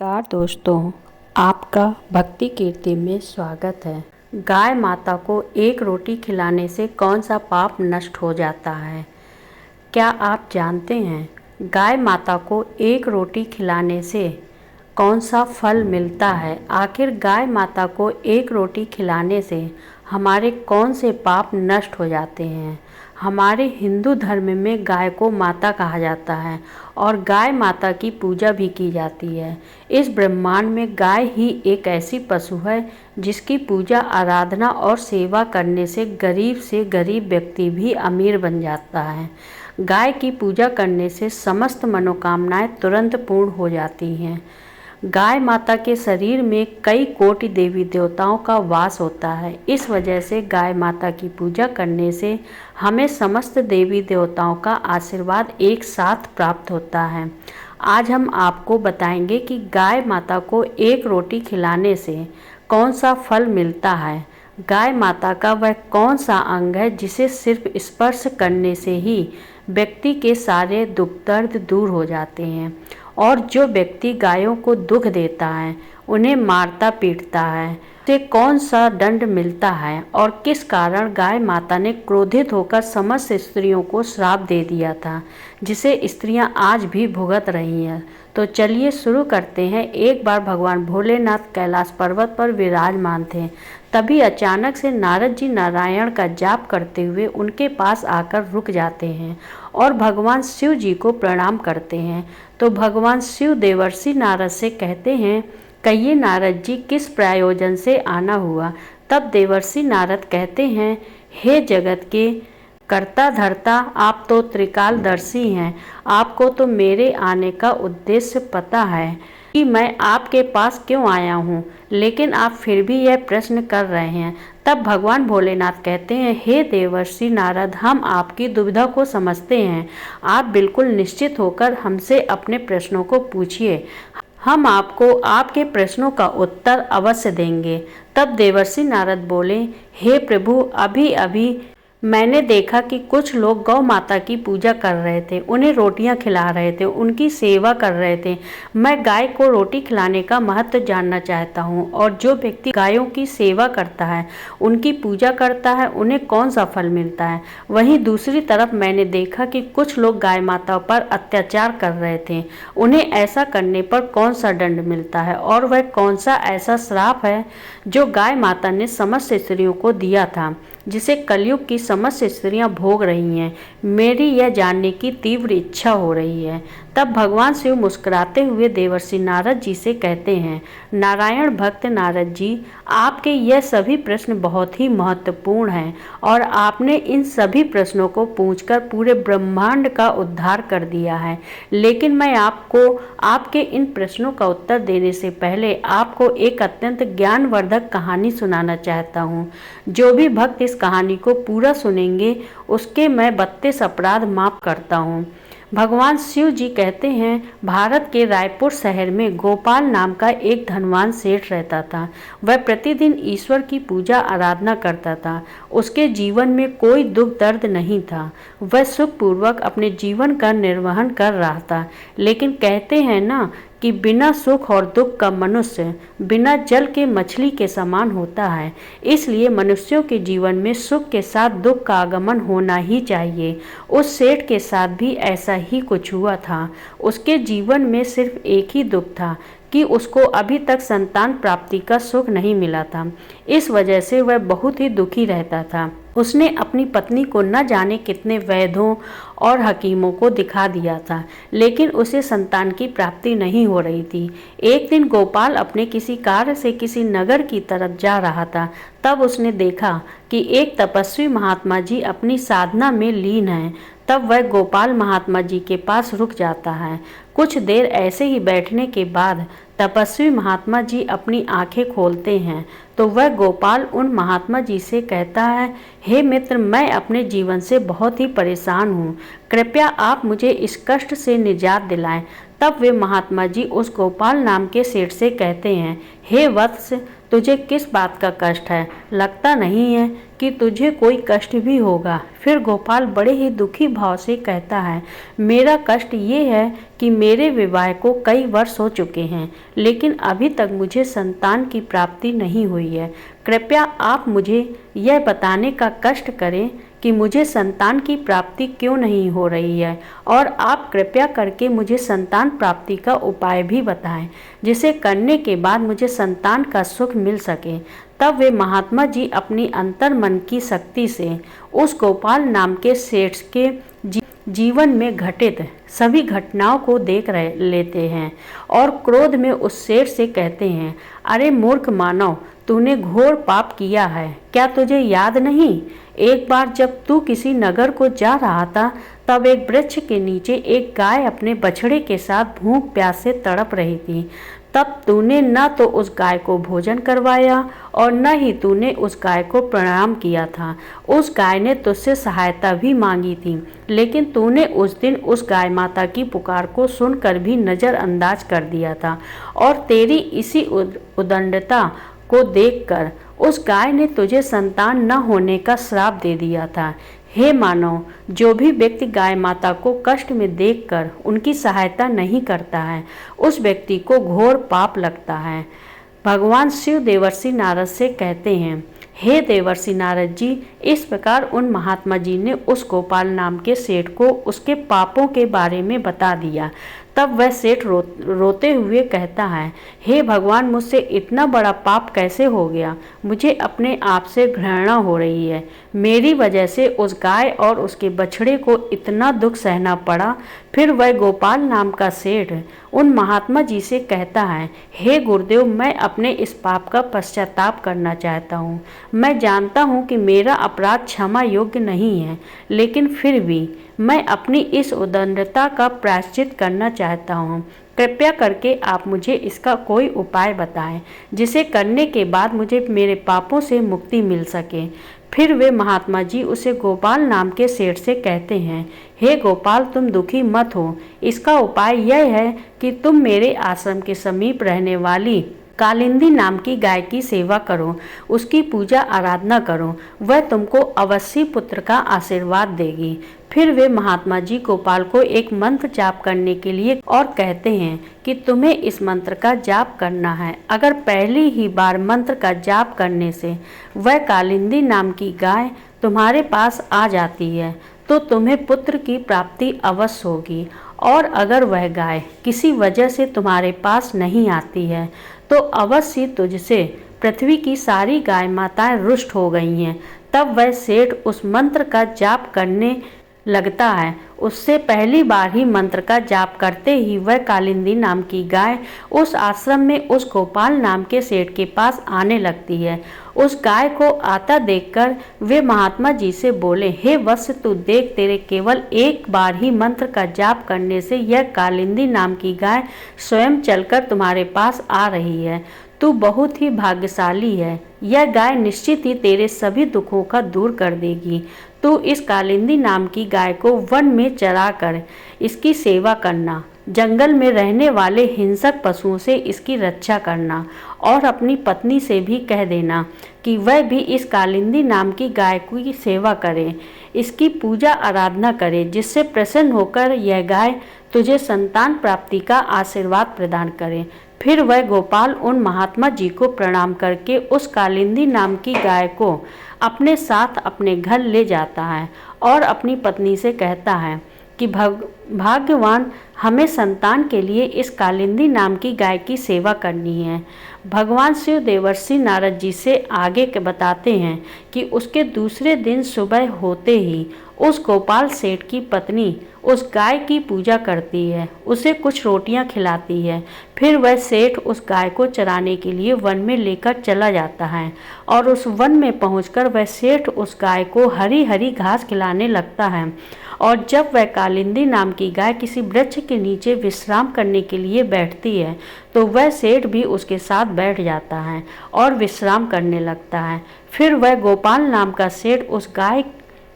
नमस्कार दोस्तों, आपका भक्ति कीर्ति में स्वागत है। गाय माता को एक रोटी खिलाने से कौन सा पाप नष्ट हो जाता है? क्या आप जानते हैं गाय माता को एक रोटी खिलाने से कौन सा फल मिलता है? आखिर गाय माता को एक रोटी खिलाने से हमारे कौन से पाप नष्ट हो जाते हैं? हमारे हिंदू धर्म में गाय को माता कहा जाता है और गाय माता की पूजा भी की जाती है। इस ब्रह्मांड में गाय ही एक ऐसी पशु है जिसकी पूजा आराधना और सेवा करने से गरीब व्यक्ति भी अमीर बन जाता है। गाय की पूजा करने से समस्त मनोकामनाएं तुरंत पूर्ण हो जाती हैं। गाय माता के शरीर में कई कोटि देवी देवताओं का वास होता है। इस वजह से गाय माता की पूजा करने से हमें समस्त देवी देवताओं का आशीर्वाद एक साथ प्राप्त होता है। आज हम आपको बताएंगे कि गाय माता को एक रोटी खिलाने से कौन सा फल मिलता है। गाय माता का वह कौन सा अंग है जिसे सिर्फ स्पर्श करने से ही व्यक्ति के सारे दुख दर्द दूर हो जाते हैं, और जो व्यक्ति गायों को दुख देता है, उन्हें मारता पीटता है, उसे कौन सा दंड मिलता है, और किस कारण गाय माता ने क्रोधित होकर समस्त स्त्रियों को श्राप दे दिया था, जिसे स्त्रियां आज भी भुगत रही हैं। तो चलिए शुरू करते हैं। एक बार भगवान भोलेनाथ कैलाश पर्वत पर विराजमान थे। तभी अचानक से नारद जी नारायण का जाप करते हुए उनके पास आकर रुक जाते हैं और भगवान शिव जी को प्रणाम करते हैं। तो भगवान शिव देवर्षि नारद से कहते हैं, कहिए नारद जी, किस प्रयोजन से आना हुआ? तब देवर्षि नारद कहते हैं, हे जगत के कर्ता धर्ता, आप तो त्रिकालदर्शी हैं। आपको तो मेरे आने का उद्देश्य पता है कि मैं आपके पास क्यों आया हूँ, लेकिन आप फिर भी यह प्रश्न कर रहे हैं। तब भगवान भोलेनाथ कहते हैं, हे देवर्षि नारद, हम आपकी दुविधा को समझते हैं। आप बिल्कुल निश्चित होकर हमसे अपने प्रश्नों को पूछिए, हम आपको आपके प्रश्नों का उत्तर अवश्य देंगे। तब देवर्षि नारद बोले, हे प्रभु, अभी अभी मैंने देखा कि कुछ लोग गौ माता की पूजा कर रहे थे, उन्हें रोटियां खिला रहे थे, उनकी सेवा कर रहे थे। मैं गाय को रोटी खिलाने का महत्व जानना चाहता हूं, और जो व्यक्ति गायों की सेवा करता है, उनकी पूजा करता है, उन्हें कौन सा फल मिलता है। वहीं दूसरी तरफ मैंने देखा कि कुछ लोग गाय माता पर अत्याचार कर रहे थे, उन्हें ऐसा करने पर कौन सा दंड मिलता है, और वह कौन सा ऐसा श्राप है जो गाय माता ने समस्त स्त्रियों को दिया था, जिसे कलयुग की समस्त स्त्रियां भोग रही हैं। मेरी यह जानने की तीव्र इच्छा हो रही है। तब भगवान शिव मुस्कुराते हुए देवर्षि नारद जी से कहते हैं, नारायण भक्त नारद जी, आपके यह सभी प्रश्न बहुत ही महत्वपूर्ण हैं, और आपने इन सभी प्रश्नों को पूछकर पूरे ब्रह्मांड का उद्धार कर दिया है। लेकिन मैं आपको आपके इन प्रश्नों का उत्तर देने से पहले आपको एक अत्यंत ज्ञानवर्धक कहानी सुनाना चाहता हूँ। जो भी भक्त इस कहानी को पूरा सुनेंगे, उसके मैं 32 अपराध माफ करता हूँ। भगवान शिव जी कहते हैं, भारत के रायपुर शहर में गोपाल नाम का एक धनवान सेठ रहता था। वह प्रतिदिन ईश्वर की पूजा आराधना करता था। उसके जीवन में कोई दुख दर्द नहीं था। वह सुखपूर्वक अपने जीवन का निर्वहन कर रहा था। लेकिन कहते हैं ना कि बिना सुख और दुख का मनुष्य बिना जल के मछली के समान होता है। इसलिए मनुष्यों के जीवन में सुख के साथ दुख का आगमन होना ही चाहिए। उस सेठ के साथ भी ऐसा ही कुछ हुआ था। उसके जीवन में सिर्फ एक ही दुख था कि उसको अभी तक संतान प्राप्ति का सुख नहीं मिला था। इस वजह से वह बहुत ही दुखी रहता था। उसने अपनी पत्नी को न जाने कितने वैद्यों और हकीमों को दिखा दिया था, लेकिन उसे संतान की प्राप्ति नहीं हो रही थी। एक दिन गोपाल अपने किसी कार्य से किसी नगर की तरफ जा रहा था। तब उसने देखा कि एक तपस्वी महात्मा जी अपनी साधना में लीन हैं। तब वह गोपाल महात्मा जी के पास रुक जाता है। कुछ देर ऐसे ही बैठने के बाद तपस्वी महात्मा जी अपनी आंखें खोलते हैं तो वह गोपाल उन महात्मा जी से कहता है, हे मित्र, मैं अपने जीवन से बहुत ही परेशान हूँ, कृपया आप मुझे इस कष्ट से निजात दिलाएं। तब वे महात्मा जी उस गोपाल नाम के सेठ से कहते हैं, हे वत्स, तुझे किस बात का कष्ट है? लगता नहीं है कि तुझे कोई कष्ट भी होगा। फिर गोपाल बड़े ही दुखी भाव से कहता है, मेरा कष्ट ये है कि मेरे विवाह को कई वर्ष हो चुके हैं, लेकिन अभी तक मुझे संतान की प्राप्ति नहीं हुई है। कृपया आप मुझे यह बताने का कष्ट करें कि मुझे संतान की प्राप्ति क्यों नहीं हो रही है, और आप कृपया करके मुझे संतान प्राप्ति का उपाय भी बताएं, जिसे करने के बाद मुझे संतान का सुख मिल सके। तब वे महात्मा जी अपनी अंतर मन की शक्ति से उस गोपाल नाम के सेठ के जीवन में घटित सभी घटनाओं को देख लेते हैं और क्रोध में उस सेठ से कहते हैं, अरे मूर्ख मानव, तूने घोर पाप किया है। क्या तुझे याद नहीं, एक बार जब तू किसी नगर को जा रहा था, तब एक वृक्ष के नीचे एक गाय अपने बछड़े के साथ भूख प्यास से तड़प रही थी। तब तूने न तो उस गाय को भोजन करवाया और न ही तूने उस गाय को प्रणाम किया था। उस गाय ने तुझसे सहायता भी मांगी थी, लेकिन तूने उस दिन उस गाय माता की पुकार को सुनकर भी नज़रअंदाज कर दिया था, और तेरी इसी उदंडता को देखकर उस गाय ने तुझे संतान न होने का श्राप दे दिया था। हे मानव, जो भी व्यक्ति गाय माता को कष्ट में देखकर उनकी सहायता नहीं करता है, उस व्यक्ति को घोर पाप लगता है। भगवान शिव देवर्षि नारद से कहते हैं, हे देवर्षि नारद जी, इस प्रकार उन महात्मा जी ने उस गोपाल नाम के सेठ को उसके पापों के बारे में बता दिया। तब वह सेठ रोते हुए कहता है, हे भगवान, मुझसे इतना बड़ा पाप कैसे हो गया? मुझे अपने आप से घृणा हो रही है। मेरी वजह से उस गाय और उसके बछड़े को इतना दुख सहना पड़ा। फिर वह गोपाल नाम का सेठ उन महात्मा जी से कहता है, हे गुरुदेव, मैं अपने इस पाप का पश्चाताप करना चाहता हूँ। मैं जानता हूँ कि मेरा अपराध क्षमा योग्य नहीं है, लेकिन फिर भी मैं अपनी इस उदंडता का प्रायश्चित करना चाहता हूँ। कृपया करके आप मुझे इसका कोई उपाय बताएं, जिसे करने के बाद मुझे मेरे पापों से मुक्ति मिल सके। फिर वे महात्मा जी उसे गोपाल नाम के सेठ से कहते हैं, हे गोपाल, तुम दुखी मत हो। इसका उपाय यह है कि तुम मेरे आश्रम के समीप रहने वाली कालिंदी नाम की गाय की सेवा करो, उसकी पूजा आराधना करो, वह तुमको अवश्य पुत्र का आशीर्वाद देगी। फिर वे महात्मा जी गोपाल को एक मंत्र जाप करने के लिए और कहते हैं कि तुम्हें इस मंत्र का जाप करना है। अगर पहली ही बार मंत्र का जाप करने से वह कालिंदी नाम की गाय तुम्हारे पास आ जाती है, तो तुम्हें पुत्र की प्राप्ति अवश्य होगी। और अगर वह गाय किसी वजह से तुम्हारे पास नहीं आती है, तो अवश्य तुझसे पृथ्वी की सारी गाय माताएं रुष्ट हो गई हैं। तब वह सेठ उस मंत्र का जाप करने लगता है। उससे पहली बार ही मंत्र का जाप करते ही वह कालिंदी नाम की गाय उस आश्रम में उस गोपाल नाम के सेठ के पास आने लगती है। उस गाय को आता देखकर वे महात्मा जी से बोले, हे वत्स, तू देख, तेरे केवल एक बार ही मंत्र का जाप करने से यह कालिंदी नाम की गाय स्वयं चलकर तुम्हारे पास आ रही है। तू बहुत ही भाग्यशाली है। यह गाय निश्चित ही तेरे सभी दुखों का दूर कर देगी। तू इस कालिंदी नाम की गाय को वन में चरा कर इसकी सेवा करना, जंगल में रहने वाले हिंसक पशुओं से इसकी रक्षा करना, और अपनी पत्नी से भी कह देना कि वह भी इस कालिंदी नाम की गाय की सेवा करे, इसकी पूजा आराधना करे, जिससे प्रसन्न होकर यह गाय तुझे संतान प्राप्ति का आशीर्वाद प्रदान करे। फिर वह गोपाल उन महात्मा जी को प्रणाम करके उस कालिंदी नाम की गाय को अपने साथ अपने घर ले जाता है और अपनी पत्नी से कहता है कि भाग्यवान, हमें संतान के लिए इस कालिंदी नाम की गाय की सेवा करनी है। भगवान शिव देवर्षि नारद जी से आगे के बताते हैं कि उसके दूसरे दिन सुबह होते ही उस गोपाल सेठ की पत्नी उस गाय की पूजा करती है, उसे कुछ रोटियां खिलाती है। फिर वह सेठ उस गाय को चराने के लिए वन में लेकर चला जाता है, और उस वन में पहुंचकर वह सेठ उस गाय को हरी हरी घास खिलाने लगता है। और जब वह कालिंदी नाम की गाय किसी वृक्ष के नीचे विश्राम करने के लिए बैठती है, तो वह सेठ भी उसके साथ बैठ जाता है और विश्राम करने लगता है। फिर वह गोपाल नाम का सेठ उस गाय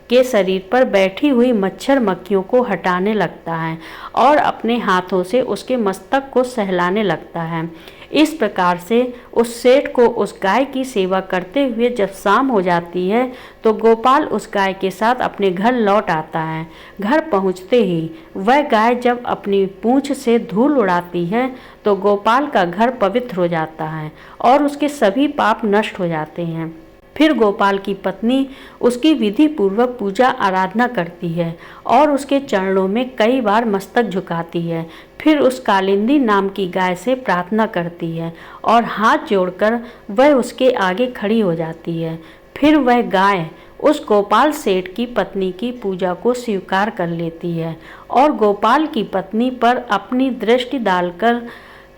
के शरीर पर बैठी हुई मच्छर मक्खियों को हटाने लगता है और अपने हाथों से उसके मस्तक को सहलाने लगता है। इस प्रकार से उस सेठ को उस गाय की सेवा करते हुए जब शाम हो जाती है तो गोपाल उस गाय के साथ अपने घर लौट आता है। घर पहुंचते ही वह गाय जब अपनी पूंछ से धूल उड़ाती है तो गोपाल का घर पवित्र हो जाता है और उसके सभी पाप नष्ट हो जाते हैं। फिर गोपाल की पत्नी उसकी विधि पूर्वक पूजा आराधना करती है और उसके चरणों में कई बार मस्तक झुकाती है। फिर उस कालिंदी नाम की गाय से प्रार्थना करती है और हाथ जोड़कर वह उसके आगे खड़ी हो जाती है। फिर वह गाय उस गोपाल सेठ की पत्नी की पूजा को स्वीकार कर लेती है और गोपाल की पत्नी पर अपनी दृष्टि डालकर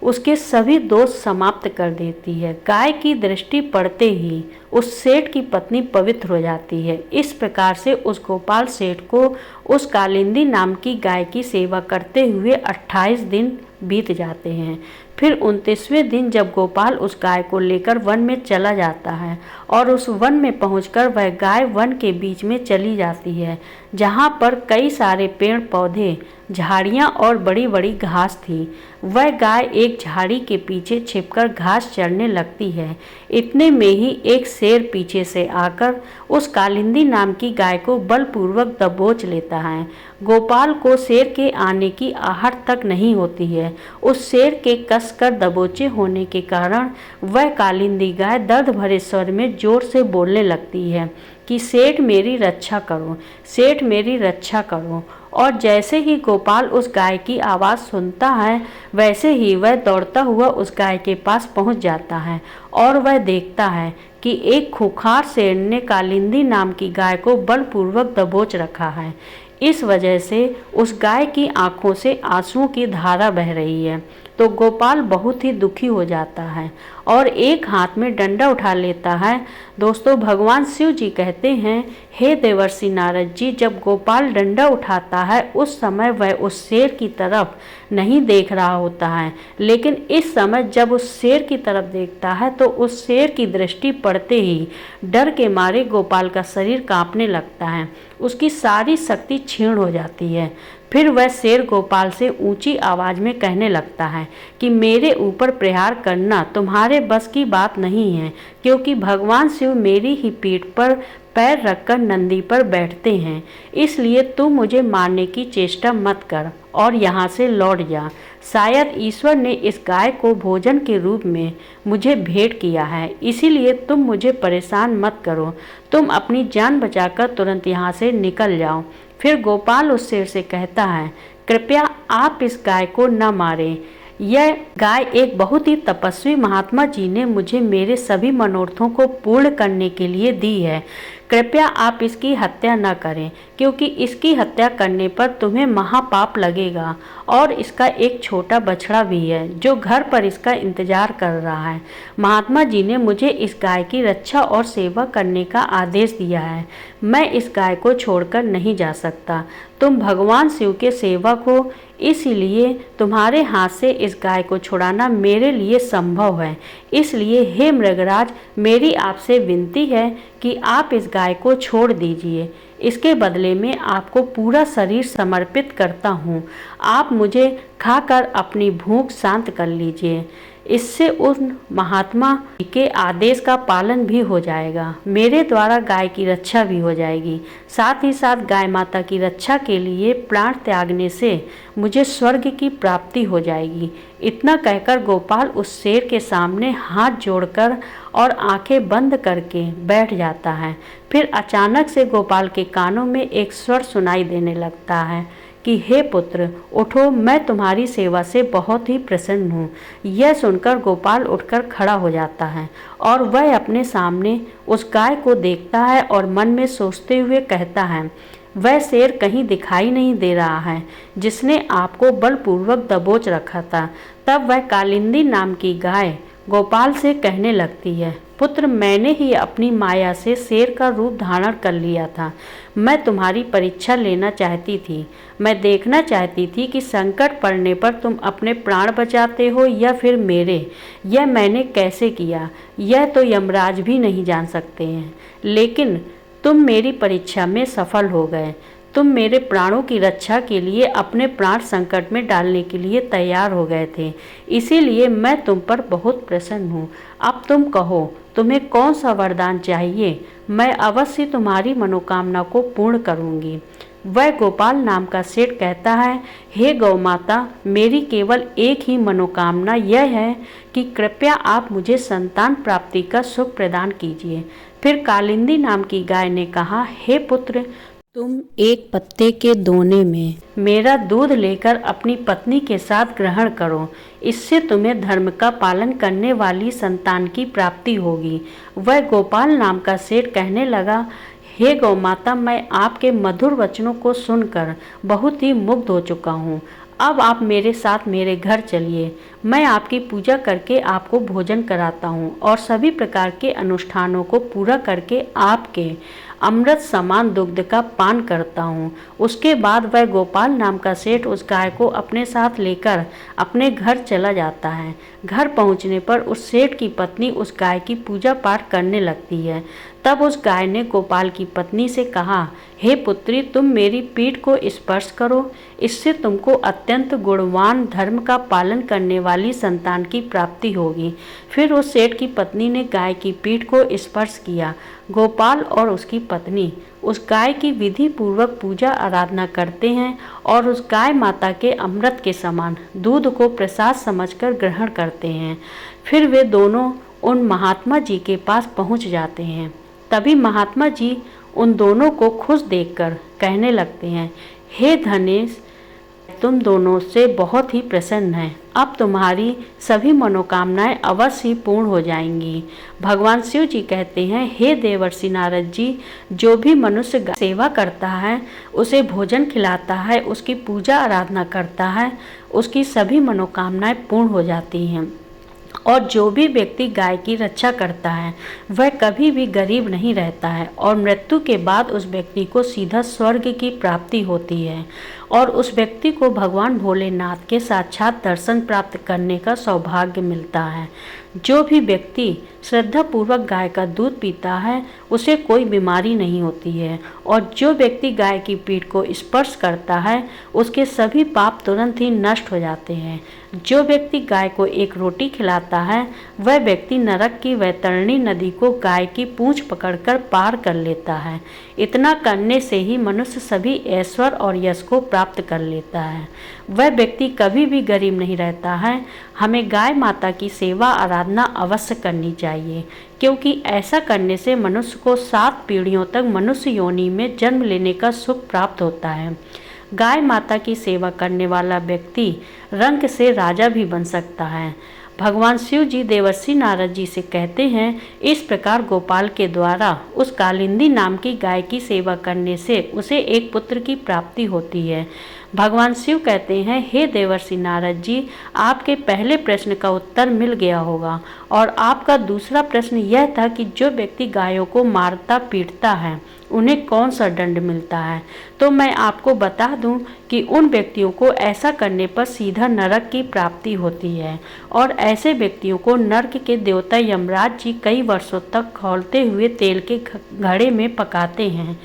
उसके सभी दोष समाप्त कर देती है। गाय की दृष्टि पड़ते ही उस सेठ की पत्नी पवित्र हो जाती है। इस प्रकार से उस गोपाल सेठ को उस कालिंदी नाम की गाय की सेवा करते हुए 28 दिन बीत जाते हैं। फिर 29वें दिन जब गोपाल उस गाय को लेकर वन में चला जाता है और उस वन में पहुंचकर वह गाय वन के बीच में चली जाती है, जहां पर कई सारे पेड़ पौधे, झाड़ियां और बड़ी बड़ी घास थी। वह गाय एक झाड़ी के पीछे छिपकर घास चरने लगती है। इतने में ही एक शेर पीछे से आकर उस कालिंदी नाम की गाय को बलपूर्वक दबोच लेता है। गोपाल को शेर के आने की आहट तक नहीं होती है। उस शेर के कसकर दबोचे होने के कारण वह कालिंदी गाय दर्द भरे स्वर में जोर से बोलने लगती है कि सेठ मेरी रक्षा करो, सेठ मेरी रक्षा करो। और जैसे ही गोपाल उस गाय की आवाज़ सुनता है वैसे ही वह दौड़ता हुआ उस गाय के पास पहुंच जाता है और वह देखता है कि एक खूंखार शेर ने कालिंदी नाम की गाय को बलपूर्वक दबोच रखा है। इस वजह से उस गाय की आंखों से आंसुओं की धारा बह रही है। तो गोपाल बहुत ही दुखी हो जाता है और एक हाथ में डंडा उठा लेता है। दोस्तों, भगवान शिव जी कहते हैं, हे देवर्षि नारद जी, जब गोपाल डंडा उठाता है उस समय वह उस शेर की तरफ नहीं देख रहा होता है, लेकिन इस समय जब उस शेर की तरफ देखता है तो उस शेर की दृष्टि पड़ते ही डर के मारे गोपाल का शरीर कांपने लगता है, उसकी सारी शक्ति क्षीण हो जाती है। फिर वह शेर गोपाल से ऊंची आवाज में कहने लगता है कि मेरे ऊपर प्रहार करना तुम्हारे बस की बात नहीं है, क्योंकि भगवान शिव मेरी ही पीठ पर पैर रखकर नंदी पर बैठते हैं। इसलिए तू मुझे मारने की चेष्टा मत कर और यहाँ से लौट जा। शायद ईश्वर ने इस गाय को भोजन के रूप में मुझे भेंट किया है, इसीलिए तुम मुझे परेशान मत करो। तुम अपनी जान बचाकर तुरंत यहाँ से निकल जाओ। फिर गोपाल उस शेर से कहता है, कृपया आप इस गाय को न मारें। यह गाय एक बहुत ही तपस्वी महात्मा जी ने मुझे मेरे सभी मनोरथों को पूर्ण करने के लिए दी है। कृपया आप इसकी हत्या न करें, क्योंकि इसकी हत्या करने पर तुम्हें महापाप लगेगा और इसका एक छोटा बछड़ा भी है जो घर पर इसका इंतजार कर रहा है। महात्मा जी ने मुझे इस गाय की रक्षा और सेवा करने का आदेश दिया है। मैं इस गाय को छोड़कर नहीं जा सकता। तुम भगवान शिव के सेवक हो, इसलिए तुम्हारे हाथ से इस गाय को छुड़ाना मेरे लिए संभव है। इसलिए हे मृगराज, मेरी आपसे विनती है कि आप इस गाय को छोड़ दीजिए। इसके बदले में आपको पूरा शरीर समर्पित करता हूँ। आप मुझे खाकर अपनी भूख शांत कर लीजिए। इससे उन महात्मा के आदेश का पालन भी हो जाएगा, मेरे द्वारा गाय की रक्षा भी हो जाएगी। साथ ही साथ गाय माता की रक्षा के लिए प्राण त्यागने से मुझे स्वर्ग की प्राप्ति हो जाएगी। इतना कहकर गोपाल उस शेर के सामने हाथ जोड़कर और आंखें बंद करके बैठ जाता है। फिर अचानक से गोपाल के कानों में एक स्वर सुनाई देने लगता है कि हे पुत्र, उठो, मैं तुम्हारी सेवा से बहुत ही प्रसन्न हूँ। यह सुनकर गोपाल उठकर खड़ा हो जाता है और वह अपने सामने उस गाय को देखता है और मन में सोचते हुए कहता है, वह शेर कहीं दिखाई नहीं दे रहा है जिसने आपको बलपूर्वक दबोच रखा था। तब वह कालिंदी नाम की गाय गोपाल से कहने लगती है, पुत्र, मैंने ही अपनी माया से शेर का रूप धारण कर लिया था। मैं तुम्हारी परीक्षा लेना चाहती थी। मैं देखना चाहती थी कि संकट पड़ने पर तुम अपने प्राण बचाते हो या फिर मेरे। यह मैंने कैसे किया, यह तो यमराज भी नहीं जान सकते हैं, लेकिन तुम मेरी परीक्षा में सफल हो गए। तुम मेरे प्राणों की रक्षा के लिए अपने प्राण संकट में डालने के लिए तैयार हो गए थे, इसीलिए मैं तुम पर बहुत प्रसन्न हूँ। अब तुम कहो, तुम्हें कौन सा वरदान चाहिए? मैं अवश्य तुम्हारी मनोकामना को पूर्ण करूँगी। वह गोपाल नाम का सेठ कहता है, हे गौ माता, मेरी केवल एक ही मनोकामना यह है कि कृपया आप मुझे संतान प्राप्ति का सुख प्रदान कीजिए। फिर कालिंदी नाम की गाय ने कहा, हे पुत्र, तुम एक पत्ते के दोने में मेरा दूध लेकर अपनी पत्नी के साथ ग्रहण करो। इससे तुम्हें धर्म का पालन करने वाली संतान की प्राप्ति होगी। वह गोपाल नाम का सेठ कहने लगा, हे गौ माता, मैं आपके मधुर वचनों को सुनकर बहुत ही मुग्ध हो चुका हूँ। अब आप मेरे साथ मेरे घर चलिए। मैं आपकी पूजा करके आपको भोजन कराता हूँ और सभी प्रकार के अनुष्ठानों को पूरा करके आपके अमृत समान दुग्ध का पान करता हूँ। उसके बाद वह गोपाल नाम का सेठ उस गाय को अपने साथ लेकर अपने घर चला जाता है। घर पहुँचने पर उस सेठ की पत्नी उस गाय की पूजा पाठ करने लगती है। तब उस गाय ने गोपाल की पत्नी से कहा, हे पुत्री, तुम मेरी पीठ को स्पर्श करो, इससे तुमको अत्यंत गुणवान धर्म का पालन करने वाली संतान की प्राप्ति होगी। फिर उस सेठ की पत्नी ने गाय की पीठ को स्पर्श किया। गोपाल और उसकी पत्नी उस गाय की विधि पूर्वक पूजा आराधना करते हैं और उस गाय माता के अमृत के समान दूध को प्रसाद समझकर ग्रहण करते हैं। फिर वे दोनों उन महात्मा जी के पास पहुंच जाते हैं। तभी महात्मा जी उन दोनों को खुश देखकर कहने लगते हैं, हे धनेश, तुम दोनों से बहुत ही प्रसन्न हैं। अब तुम्हारी सभी मनोकामनाएं अवश्य पूर्ण हो जाएंगी। भगवान शिव जी कहते हैं, हे देवर्षि नारद जी, जो भी मनुष्य सेवा करता है, उसे भोजन खिलाता है, उसकी पूजा आराधना करता है, उसकी सभी मनोकामनाएं पूर्ण हो जाती हैं। और जो भी व्यक्ति गाय की रक्षा करता है, वह कभी भी गरीब नहीं रहता है और मृत्यु के बाद उस व्यक्ति को सीधा स्वर्ग की प्राप्ति होती है और उस व्यक्ति को भगवान भोलेनाथ के साक्षात दर्शन प्राप्त करने का सौभाग्य मिलता है। जो भी व्यक्ति श्रद्धापूर्वक गाय का दूध पीता है, उसे कोई बीमारी नहीं होती है और जो व्यक्ति गाय की पीठ को स्पर्श करता है, उसके सभी पाप तुरंत ही नष्ट हो जाते हैं। जो व्यक्ति गाय को एक रोटी खिलाता है, वह व्यक्ति नरक की वैतरणी नदी को गाय की पूंछ पकड़कर पार कर लेता है। इतना करने से ही मनुष्य सभी ऐश्वर्य और यश को प्राप्त कर लेता है। वह व्यक्ति कभी भी गरीब नहीं रहता है। हमें गाय माता की सेवा आराधना अवश्य करनी चाहिए, क्योंकि ऐसा करने से मनुष्य को 7 पीढ़ियों तक मनुष्य योनि में जन्म लेने का सुख प्राप्त होता है। गाय माता की सेवा करने वाला व्यक्ति रंक से राजा भी बन सकता है। भगवान शिव जी देवर्षि नारद जी से कहते हैं, इस प्रकार गोपाल के द्वारा उस कालिंदी नाम की गाय की सेवा करने से उसे एक पुत्र की प्राप्ति होती है। भगवान शिव कहते हैं, हे देवर्षि नारद जी, आपके पहले प्रश्न का उत्तर मिल गया होगा और आपका दूसरा प्रश्न यह था कि जो व्यक्ति गायों को मारता पीटता है, उन्हें कौन सा दंड मिलता है। तो मैं आपको बता दूं कि उन व्यक्तियों को ऐसा करने पर सीधा नरक की प्राप्ति होती है और ऐसे व्यक्तियों को नरक के देवता यमराज जी कई वर्षों तक खौलते हुए तेल के घड़े में पकाते हैं।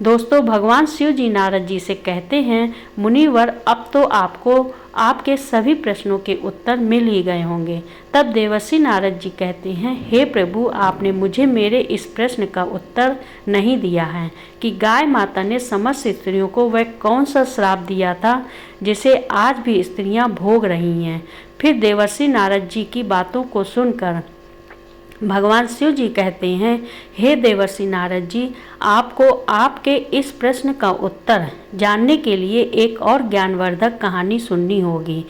दोस्तों, भगवान शिव जी नारद जी से कहते हैं, मुनिवर, अब तो आपको आपके सभी प्रश्नों के उत्तर मिल ही गए होंगे। तब देवर्षि नारद जी कहते हैं, हे प्रभु, आपने मुझे मेरे इस प्रश्न का उत्तर नहीं दिया है कि गाय माता ने समस्त स्त्रियों को वह कौन सा श्राप दिया था जिसे आज भी स्त्रियां भोग रही हैं। फिर देवर्षि नारद जी की बातों को सुनकर भगवान शिव जी कहते हैं, हे देवर्षि नारद जी, आपको आपके इस प्रश्न का उत्तर जानने के लिए एक और ज्ञानवर्धक कहानी सुननी होगी।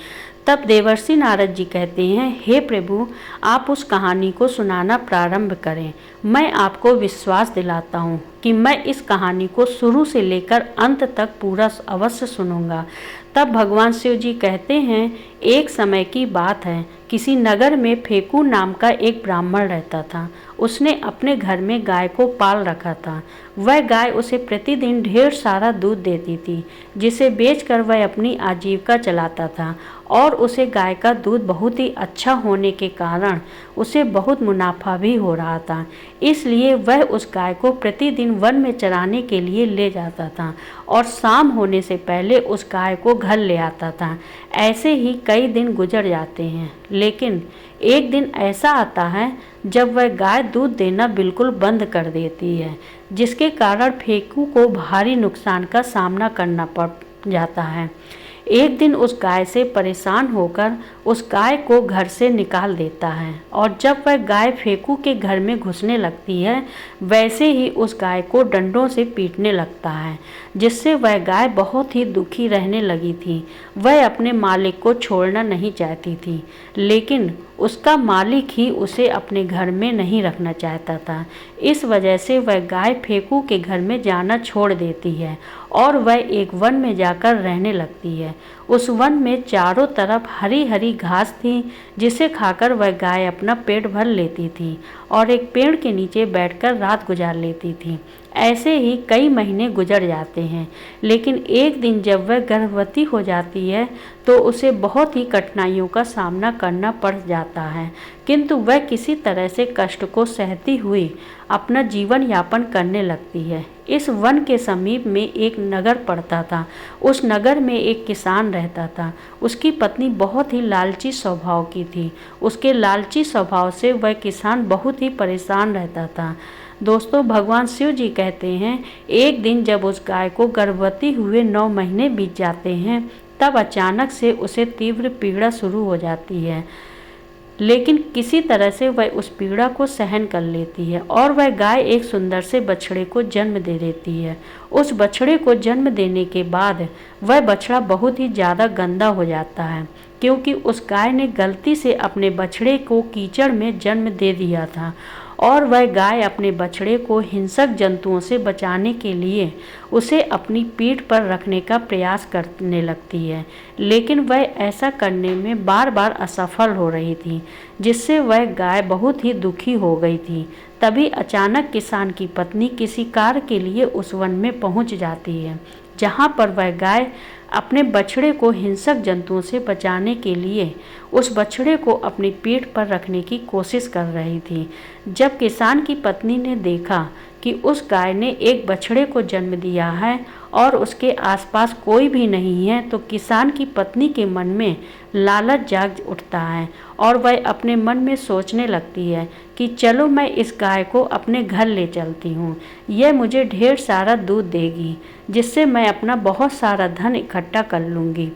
तब देवर्षि नारद जी कहते हैं, हे प्रभु, आप उस कहानी को सुनाना प्रारंभ करें। मैं आपको विश्वास दिलाता हूँ कि मैं इस कहानी को शुरू से लेकर अंत तक पूरा अवश्य सुनूंगा। तब भगवान शिव जी कहते हैं, एक समय की बात है किसी नगर में फेकू नाम का एक ब्राह्मण रहता था। उसने अपने घर में गाय को पाल रखा था। वह गाय उसे प्रतिदिन ढेर सारा दूध देती थी, जिसे बेचकर वह अपनी आजीविका चलाता था। और उसे गाय का दूध बहुत ही अच्छा होने के कारण उसे बहुत मुनाफा भी हो रहा था। इसलिए वह उस गाय को प्रतिदिन वन में चराने के लिए ले जाता था और शाम होने से पहले उस गाय को घर ले आता था। ऐसे ही कई दिन गुजर जाते हैं, लेकिन एक दिन ऐसा आता है जब वह गाय दूध देना बिल्कुल बंद कर देती है, जिसके कारण फेकू को भारी नुकसान का सामना करना पड़ जाता है। एक दिन उस गाय से परेशान होकर उस गाय को घर से निकाल देता है, और जब वह गाय फेकू के घर में घुसने लगती है, वैसे ही उस गाय को डंडों से पीटने लगता है, जिससे वह गाय बहुत ही दुखी रहने लगी थी। वह अपने मालिक को छोड़ना नहीं चाहती थी, लेकिन उसका मालिक ही उसे अपने घर में नहीं रखना चाहता था। इस वजह से वह गाय फेकू के घर में जाना छोड़ देती है और वह एक वन में जाकर रहने लगती है। उस वन में चारों तरफ हरी हरी घास थी, जिसे खाकर वह गाय अपना पेट भर लेती थी और एक पेड़ के नीचे बैठकर रात गुजार लेती थी। ऐसे ही कई महीने गुजर जाते हैं, लेकिन एक दिन जब वह गर्भवती हो जाती है तो उसे बहुत ही कठिनाइयों का सामना करना पड़ जाता है, किंतु वह किसी तरह से कष्ट को सहती हुई अपना जीवन यापन करने लगती है। इस वन के समीप में एक नगर पड़ता था। उस नगर में एक किसान रहता था। उसकी पत्नी बहुत ही लालची स्वभाव की थी। उसके लालची स्वभाव से वह किसान बहुत ही परेशान रहता था। दोस्तों, भगवान शिव जी कहते हैं, एक दिन जब उस गाय को गर्भवती हुए 9 महीने बीत जाते हैं, तब अचानक से उसे तीव्र पीड़ा शुरू हो जाती है, लेकिन किसी तरह से वह उस पीड़ा को सहन कर लेती है और वह गाय एक सुंदर से बछड़े को जन्म दे देती है। उस बछड़े को जन्म देने के बाद वह बछड़ा बहुत ही ज़्यादा गंदा हो जाता है, क्योंकि उस गाय ने गलती से अपने बछड़े को कीचड़ में जन्म दे दिया था। और वह गाय अपने बछड़े को हिंसक जंतुओं से बचाने के लिए उसे अपनी पीठ पर रखने का प्रयास करने लगती है, लेकिन वह ऐसा करने में बार बार असफल हो रही थी, जिससे वह गाय बहुत ही दुखी हो गई थी। तभी अचानक किसान की पत्नी किसी कार्य के लिए उस वन में पहुंच जाती है, जहां पर वह गाय अपने बछड़े को हिंसक जंतुओं से बचाने के लिए उस बछड़े को अपनी पीठ पर रखने की कोशिश कर रही थी। जब किसान की पत्नी ने देखा कि उस गाय ने एक बछड़े को जन्म दिया है और उसके आसपास कोई भी नहीं है, तो किसान की पत्नी के मन में लालच जाग उठता है और वह अपने मन में सोचने लगती है कि चलो मैं इस गाय को अपने घर ले चलती हूँ, यह मुझे ढेर सारा दूध देगी, जिससे मैं अपना बहुत सारा धन इकट्ठा कर लूँगी।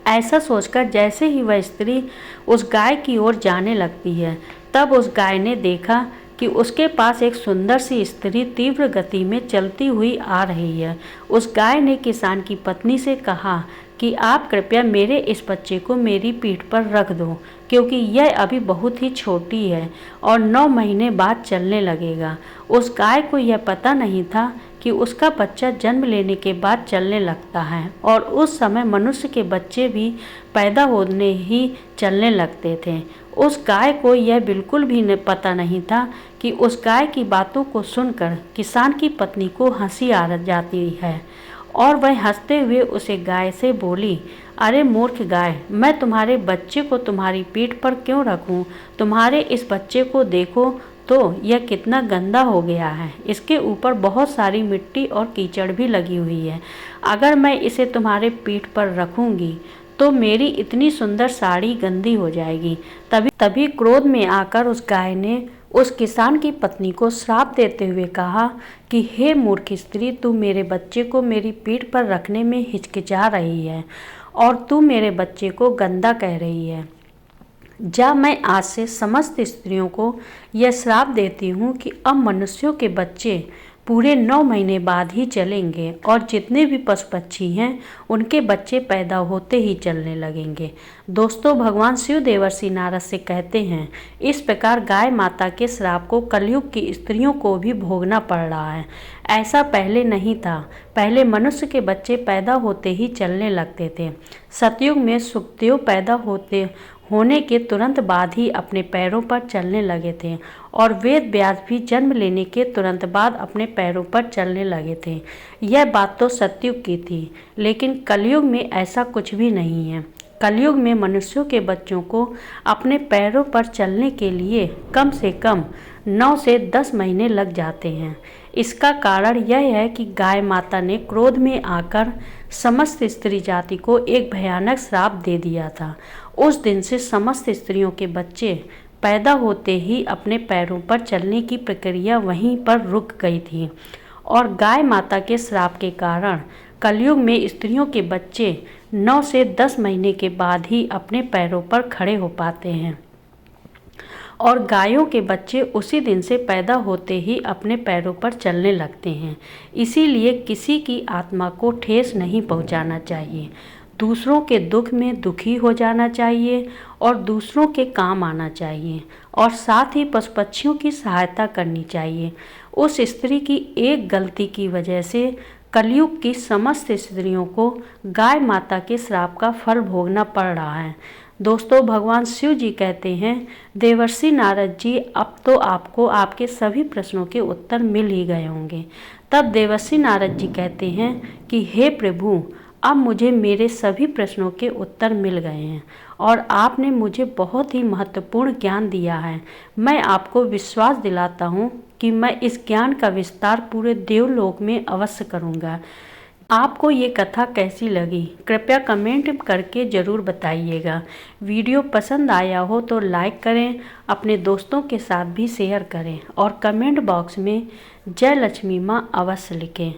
ऐसा सोचकर जैसे ही वह स्त्री उस गाय की ओर जाने लगती है, तब उस गाय ने देखा कि उसके पास एक सुंदर सी स्त्री तीव्र गति में चलती हुई आ रही है। उस गाय ने किसान की पत्नी से कहा कि आप कृपया मेरे इस बच्चे को मेरी पीठ पर रख दो, क्योंकि यह अभी बहुत ही छोटी है और 9 महीने बाद चलने लगेगा। उस गाय को यह पता नहीं था कि उसका बच्चा जन्म लेने के बाद चलने लगता है, और उस समय मनुष्य के बच्चे भी पैदा होने ही चलने लगते थे। उस गाय को यह बिल्कुल भी पता नहीं था कि उस गाय की बातों को सुनकर किसान की पत्नी को हंसी आ जाती है, और वह हंसते हुए उसे गाय से बोली, अरे मूर्ख गाय, मैं तुम्हारे बच्चे को तुम्हारी पीठ पर क्यों रखूं? तुम्हारे इस बच्चे को देखो तो यह कितना गंदा हो गया है। इसके ऊपर बहुत सारी मिट्टी और कीचड़ भी लगी हुई है। अगर मैं इसे तुम्हारे पीठ पर रखूंगी तो मेरी इतनी सुंदर साड़ी गंदी हो जाएगी। तभी क्रोध में आकर उस गाय ने उस किसान की पत्नी को श्राप देते हुए कहा कि हे मूर्ख स्त्री, तू मेरे बच्चे को मेरी पीठ पर रखने में हिचकिचा रही है और तू मेरे बच्चे को गंदा कह रही है। जा, मैं आज से समस्त स्त्रियों को यह श्राप देती हूँ कि अब मनुष्यों के बच्चे पूरे 9 महीने बाद ही चलेंगे और जितने भी पशु पक्षी हैं उनके बच्चे पैदा होते ही चलने लगेंगे। दोस्तों, भगवान शिव देवर्षि नारद से कहते हैं, इस प्रकार गाय माता के श्राप को कलयुग की स्त्रियों को भी भोगना पड़ रहा है। ऐसा पहले नहीं था। पहले मनुष्य के बच्चे पैदा होते ही चलने लगते थे। सतयुग में सुक्तियों पैदा होने के तुरंत बाद ही अपने पैरों पर चलने लगे थे और वेद व्यास भी जन्म लेने के तुरंत बाद अपने पैरों पर चलने लगे थे। यह बात तो सतयुग की थी, लेकिन कलयुग में ऐसा कुछ भी नहीं है। कलयुग में मनुष्यों के बच्चों को अपने पैरों पर चलने के लिए कम से कम 9 से 10 महीने लग जाते हैं। इसका कारण यह है कि गाय माता ने क्रोध में आकर समस्त स्त्री जाति को एक भयानक श्राप दे दिया था। उस दिन से समस्त स्त्रियों के बच्चे पैदा होते ही अपने पैरों पर चलने की प्रक्रिया वहीं पर रुक गई थी और गाय माता के श्राप के कारण कलयुग में स्त्रियों के बच्चे 9 से 10 महीने के बाद ही अपने पैरों पर खड़े हो पाते हैं और गायों के बच्चे उसी दिन से पैदा होते ही अपने पैरों पर चलने लगते हैं। इसीलिए किसी की आत्मा को ठेस नहीं पहुंचाना चाहिए, दूसरों के दुख में दुखी हो जाना चाहिए और दूसरों के काम आना चाहिए और साथ ही पशु पक्षियों की सहायता करनी चाहिए। उस स्त्री की एक गलती की वजह से कलयुग की समस्त स्त्रियों को गाय माता के श्राप का फल भोगना पड़ रहा है। दोस्तों, भगवान शिव जी कहते हैं, देवर्षि नारद जी, अब तो आपको आपके सभी प्रश्नों के उत्तर मिल ही गए होंगे। तब देवर्षि नारद जी कहते हैं कि हे प्रभु, अब मुझे मेरे सभी प्रश्नों के उत्तर मिल गए हैं और आपने मुझे बहुत ही महत्वपूर्ण ज्ञान दिया है। मैं आपको विश्वास दिलाता हूँ कि मैं इस ज्ञान का विस्तार पूरे देवलोक में अवश्य करूँगा। आपको ये कथा कैसी लगी, कृपया कमेंट करके ज़रूर बताइएगा। वीडियो पसंद आया हो तो लाइक करें, अपने दोस्तों के साथ भी शेयर करें और कमेंट बॉक्स में जय लक्ष्मी माँ अवश्य लिखें।